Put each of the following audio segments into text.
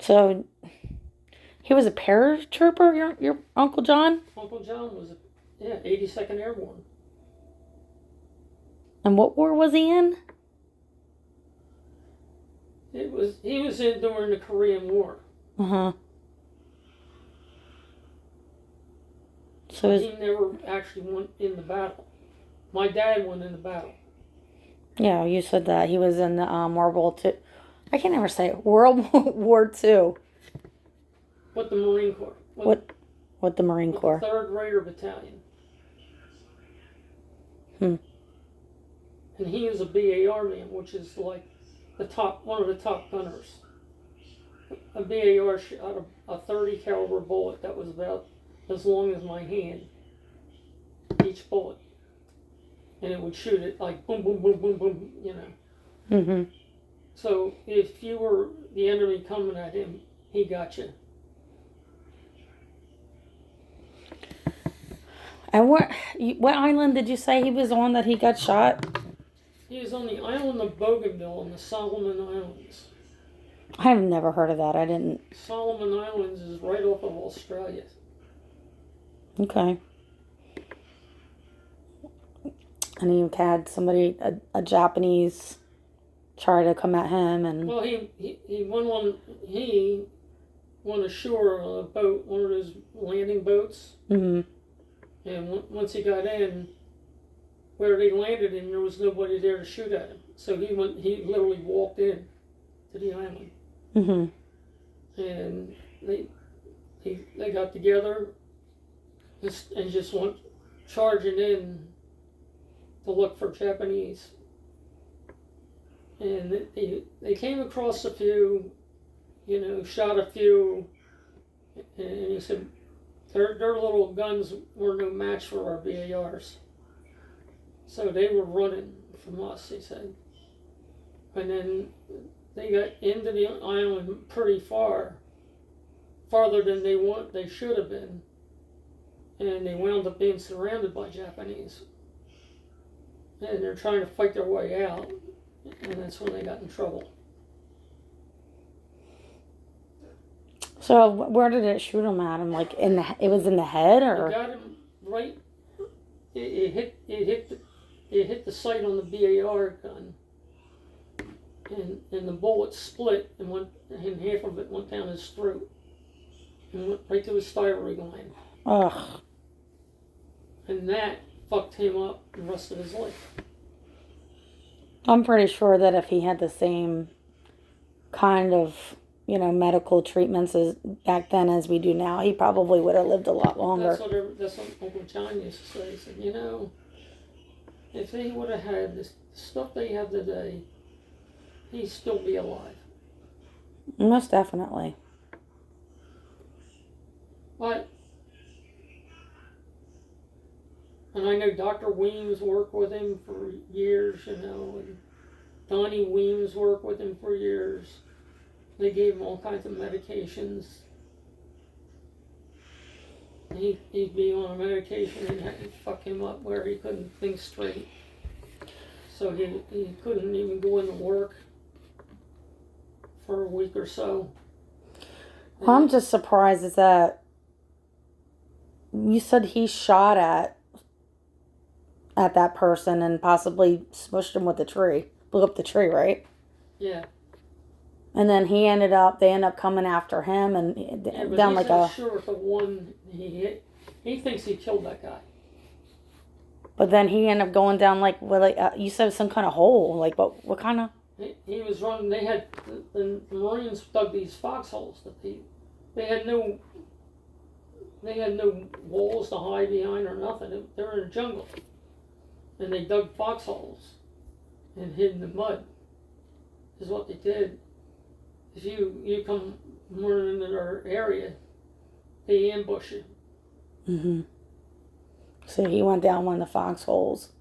So he was a paratrooper, your Uncle John? Uncle John was, 82nd Airborne. And what war was he in? He was in during the Korean War. Uh-huh. So he never actually went in the battle. My dad went in the battle. Yeah, you said that. He was in the World War II. I can't ever say it. World War II. With the Marine Corps. What the Marine Corps? The 3rd Raider Battalion. And he was a BAR man, which is like one of the top gunners. A BAR shot a 30 caliber bullet that was about as long as my hand. Each bullet. And it would shoot it like boom, boom, boom, boom, boom, you know. Mm-hmm. So if you were the enemy coming at him, he got you. And what island did you say he was on that he got shot? He was on the island of Bougainville in the Solomon Islands. I have never heard of that. I didn't. Solomon Islands is right off of Australia. Okay. And he had somebody, a Japanese, try to come at him, and well, he went ashore on a boat, one of those landing boats. Mm-hmm. And once he got in, where they landed him, there was nobody there to shoot at him. So he literally walked in to the island. Mm-hmm. And they got together and just went charging in to look for Japanese. And they came across a few, shot a few, and he said their little guns were no match for our BARs. So they were running from us, he said. And then they got into the island pretty farther than they should have been. And they wound up being surrounded by Japanese. And they're trying to fight their way out. And that's when they got in trouble. So where did it shoot him at? Him like it was in the head, or? It got him right. It hit the sight on the BAR gun, and the bullet split and half of it went down his throat and went right to his thyroid gland. Ugh. And that fucked him up the rest of his life. I'm pretty sure that if he had the same kind of, medical treatments as back then as we do now, he probably would have lived a lot longer. That's what Uncle John used to say. He said, if he would have had the stuff they have today, he'd still be alive. Most definitely. But, and I know Dr. Weems worked with him for years, and Donnie Weems worked with him for years. They gave him all kinds of medications. He'd be on a medication and it'd fuck him up where he couldn't think straight. So he couldn't even go into work for a week or so. Well, I'm just surprised is that you said he shot at that person and possibly smushed him with a tree. Blew up the tree, right? Yeah. And then they end up coming after him and down like a. Sure, the one he hit, he thinks he killed that guy. But then he ended up going down you said some kind of hole. Like what kind of? He was running. They had the Marines dug these foxholes that they had no walls to hide behind or nothing. They were in a jungle, and they dug foxholes and hid in the mud. Is what they did. If you come running into their area, they ambush you. Mm-hmm. So he went down one of the foxholes.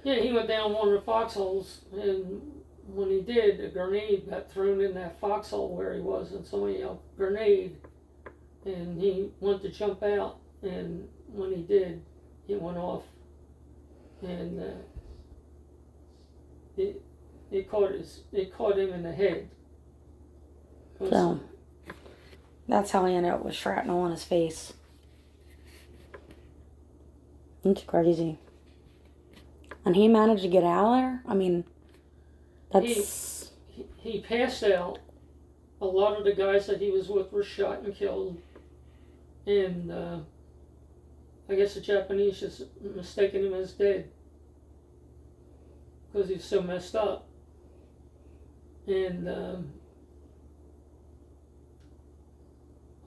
Yeah, he went down one of the foxholes, and when he did, a grenade got thrown in that foxhole where he was, and somebody yelled, "Grenade!" And he went to jump out, and when he did, he went off, and it caught him in the head. So that's how he ended up with shrapnel on his face. It's crazy. And he managed to get out of there? I mean, that's... He passed out. A lot of the guys that he was with were shot and killed. And I guess the Japanese just mistaken him as dead. Because he was so messed up. And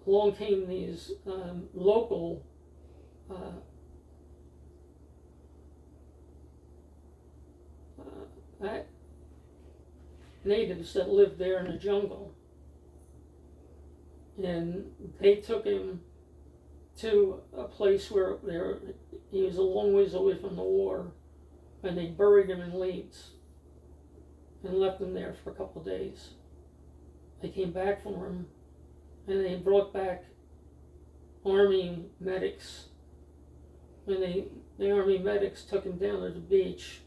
along came these local natives that lived there in the jungle. And they took him to a place where he was a long ways away from the war, and they buried him in leaves and left him there for a couple of days. They came back for him, and they brought back army medics, and the army medics took him down to the beach,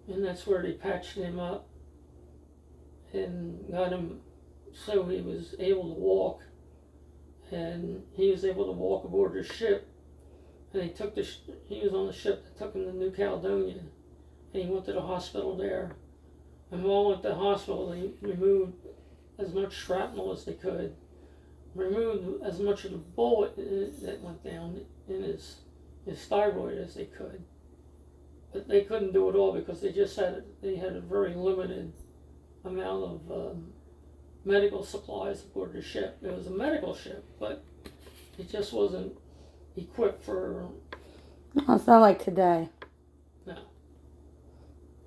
and that's where they patched him up and got him so he was able to walk, and he was able to walk aboard the ship. And he was on the ship that took him to New Caledonia, and he went to the hospital there. And while went to the hospital, they removed as much shrapnel as they could, removed as much of the bullet that went down in his thyroid as they could. But they couldn't do it all because they had a very limited amount of medical supplies aboard the ship. It was a medical ship, but it just wasn't equipped for... No, it's not like today. No.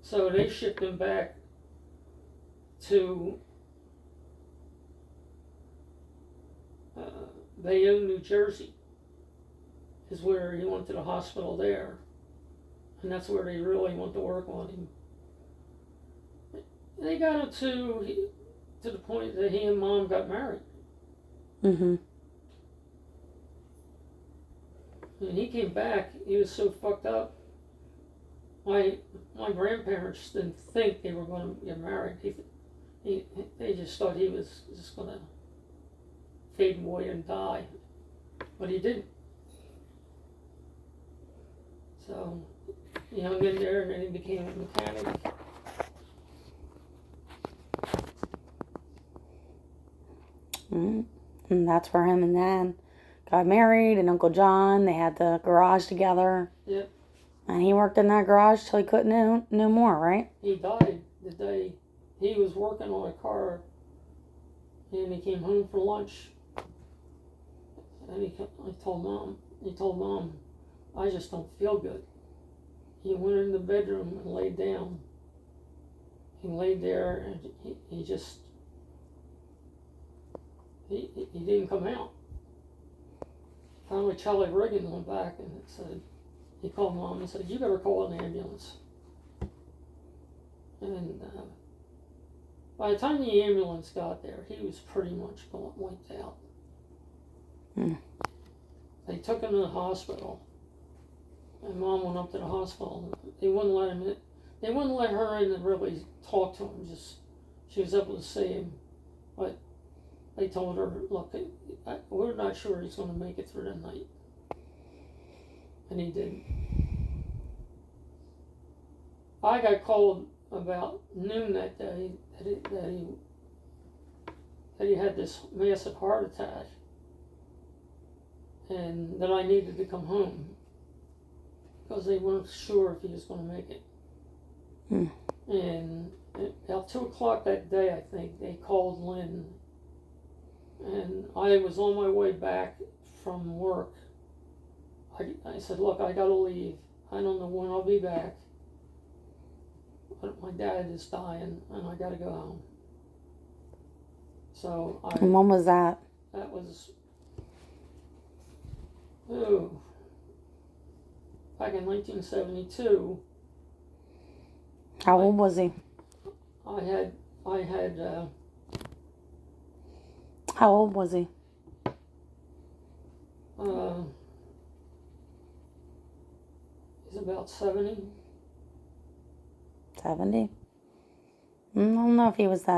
So they shipped him back to Bayonne, New Jersey, is where he went to the hospital there. And that's where they really went to work on him. They got him to the point that he and Mom got married. Mm-hmm. And he came back, he was so fucked up. My grandparents didn't think they were going to get married. They just thought he was just going to fade away and die. But he didn't. So he hung in there, and then he became a mechanic. Mm-hmm. And that's where him and Dad got married, and Uncle John, they had the garage together. Yep. And he worked in that garage till he couldn't no more, right? He died the day he was working on a car, and he came home for lunch. And he told Mom, I just don't feel good. He went in the bedroom and laid down. He laid there, and he didn't come out. Finally, Charlie Reagan went back and he called Mom and said, you better call an ambulance. And by the time the ambulance got there, he was pretty much wiped out. Mm. They took him to the hospital, and Mom went up to the hospital. They wouldn't let him in. They wouldn't let her in and really talk to him. Just she was able to see him, but they told her, look, we're not sure he's going to make it through the night. And he didn't. I got called about noon that day that he had this massive heart attack, and that I needed to come home because they weren't sure if he was going to make it. Hmm. And about 2 o'clock that day, I think, they called Lynn. And I was on my way back from work. I said, look, I gotta leave. I don't know when I'll be back. But my dad is dying, and I gotta go home. So And when was that? that was, back in 1972. How old was he? I had How old was he? he's about 70. 70? I don't know if he was that